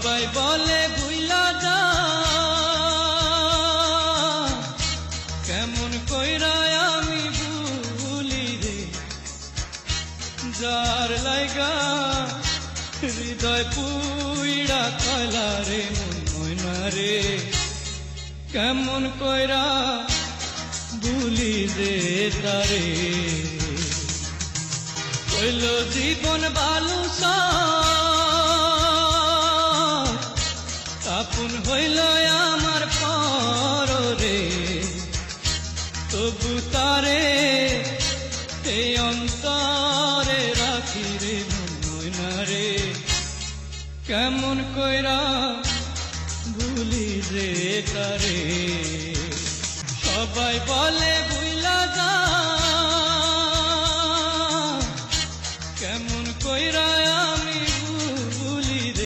সবাই বলে ভুইলা যা, কেমন কইরা আমি ভুলি রে, যার লাইগা হৃদয় পুইড়া কয়লা রে মন ময়না রে, কেমন কইরা ভুলি রে তারে। কইল জীবন বালুসা আপন হইল আমার পর রে, তবু তারে এই অন্তরে রাখি রে মন ময়না রে, কেমন কইরা ভুলি রে তারে। সবাই বলে ভুইলা যা,